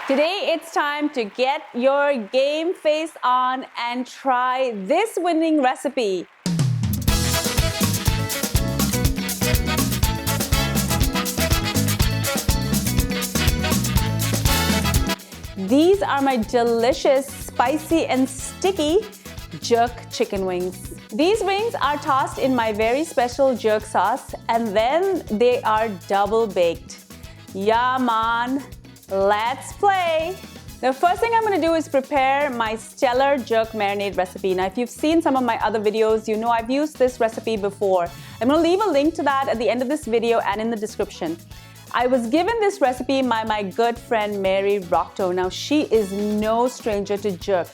Today it's time to get your game face on and try this winning recipe. These are my delicious, spicy and sticky jerk chicken wings. These wings are tossed in my very special jerk sauce and then they are double baked. Yeah, man. Let's play! The first thing I'm going to do is prepare my stellar jerk marinade recipe. Now, if you've seen some of my other videos, you know I've used this recipe before. I'm going to leave a link to that at the end of this video and in the description. I was given this recipe by my good friend Mary Rockto. Now, she is no stranger to jerk.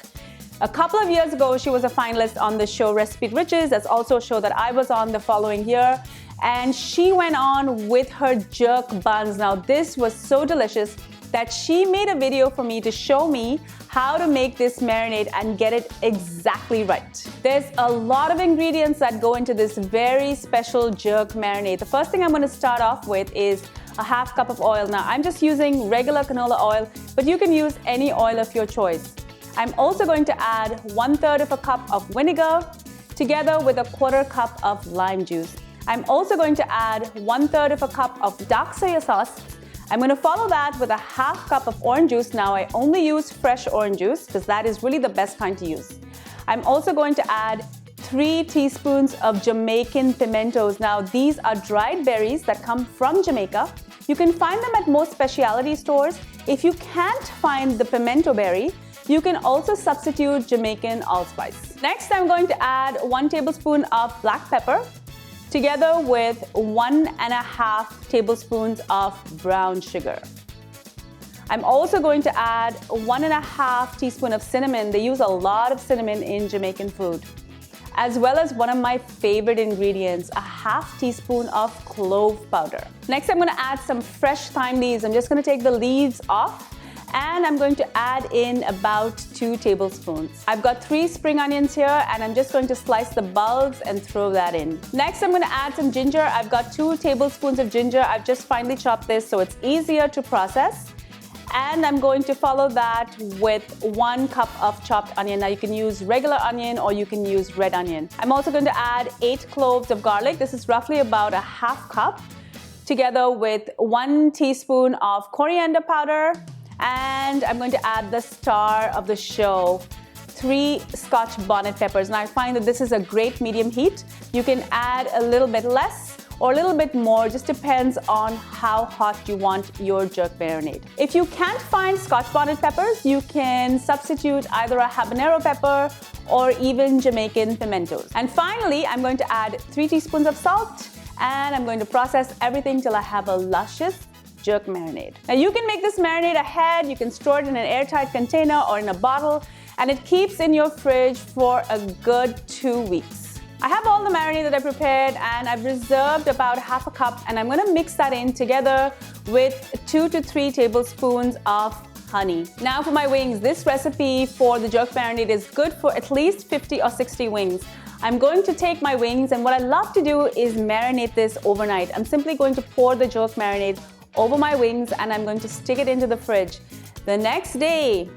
A couple of years ago, she was a finalist on the show Recipe Riches. That's also a show that I was on the following year. And she went on with her jerk buns. Now, this was so delicious that she made a video for me to show me how to make this marinade and get it exactly right. There's a lot of ingredients that go into this very special jerk marinade. The first thing I'm going to start off with is a half cup of oil. Now, I'm just using regular canola oil, but you can use any oil of your choice. I'm also going to add 1/3 of a cup of vinegar together with a 1/4 cup of lime juice. I'm also going to add 1/3 of a cup of dark soya sauce. I'm going to follow that with a half cup of orange juice. Now, I only use fresh orange juice because that is really the best kind to use. I'm also going to add 3 teaspoons of Jamaican Pimentos. Now, these are dried berries that come from Jamaica. You can find them at most specialty stores. If you can't find the pimento berry, you can also substitute Jamaican allspice. Next, I'm going to add 1 tablespoon of black pepper together with 1.5 tablespoons of brown sugar. I'm also going to add 1.5 teaspoons of cinnamon. They use a lot of cinnamon in Jamaican food. As well as one of my favorite ingredients, a half teaspoon of clove powder. Next, I'm going to add some fresh thyme leaves. I'm just going to take the leaves off and I'm going to add in about 2 tablespoons. I've got 3 spring onions here and I'm just going to slice the bulbs and throw that in. Next, I'm going to add some ginger. I've got 2 tablespoons of ginger. I've just finely chopped this so it's easier to process. And I'm going to follow that with 1 cup of chopped onion. Now, you can use regular onion or you can use red onion. I'm also going to add 8 cloves of garlic. This is roughly about a half cup, together with 1 teaspoon of coriander powder. And I'm going to add the star of the show, 3 Scotch bonnet peppers. Now, I find that this is a great medium heat. You can add a little bit less or a little bit more, just depends on how hot you want your jerk marinade. If you can't find Scotch bonnet peppers, you can substitute either a habanero pepper or even Jamaican pimentos. And finally, I'm going to add 3 teaspoons of salt and I'm going to process everything till I have a luscious jerk marinade. Now, you can make this marinade ahead. You can store it in an airtight container or in a bottle and it keeps in your fridge for a good 2 weeks. I have all the marinade that I prepared and I've reserved about half a cup and I'm going to mix that in together with 2 to 3 tablespoons of honey. Now, for my wings, this recipe for the jerk marinade is good for at least 50 or 60 wings. I'm going to take my wings and what I love to do is marinate this overnight. I'm simply going to pour the jerk marinade over my wings and I'm going to stick it into the fridge. The next day,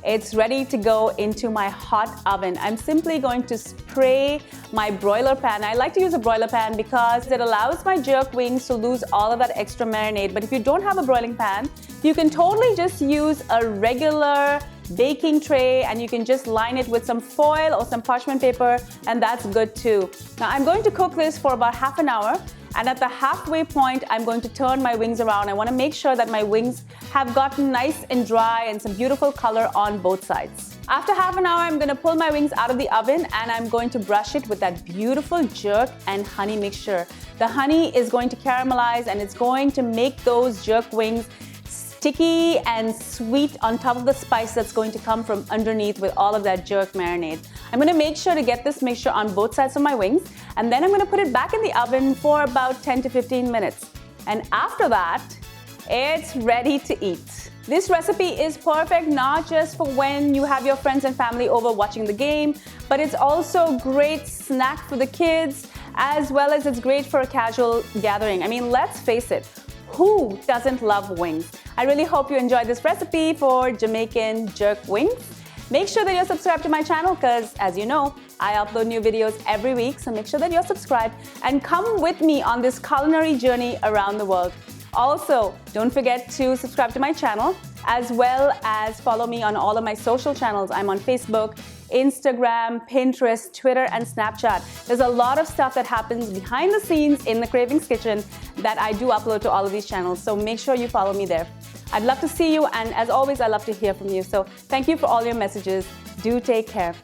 it's ready to go into my hot oven. I'm simply going to spray my broiler pan. I like to use a broiler pan because it allows my jerk wings to lose all of that extra marinade. But if you don't have a broiling pan, you can totally just use a regular baking tray and you can just line it with some foil or some parchment paper and that's good too. Now, I'm going to cook this for about half an hour. And at the halfway point, I'm going to turn my wings around. I want to make sure that my wings have gotten nice and dry and some beautiful color on both sides. After half an hour, I'm going to pull my wings out of the oven and I'm going to brush it with that beautiful jerk and honey mixture. The honey is going to caramelize and it's going to make those jerk wings sticky and sweet on top of the spice that's going to come from underneath with all of that jerk marinade. I'm going to make sure to get this mixture on both sides of my wings and then I'm going to put it back in the oven for about 10 to 15 minutes. And after that, it's ready to eat. This recipe is perfect not just for when you have your friends and family over watching the game, but it's also a great snack for the kids as well as it's great for a casual gathering. I mean, let's face it, Who doesn't love wings? I really hope you enjoyed this recipe for Jamaican jerk wings. Make sure that you're subscribed to my channel because, as you know, I upload new videos every week, so make sure that you're subscribed and come with me on this culinary journey around the world. Also, don't forget to subscribe to my channel as well as follow me on all of my social channels. I'm on Facebook, Instagram, Pinterest, Twitter, and Snapchat. There's a lot of stuff that happens behind the scenes in the Cravings kitchen that I do upload to all of these channels, so make sure you follow me there. I'd love to see you, and as always, I love to hear from you. So thank you for all your messages. Do take care.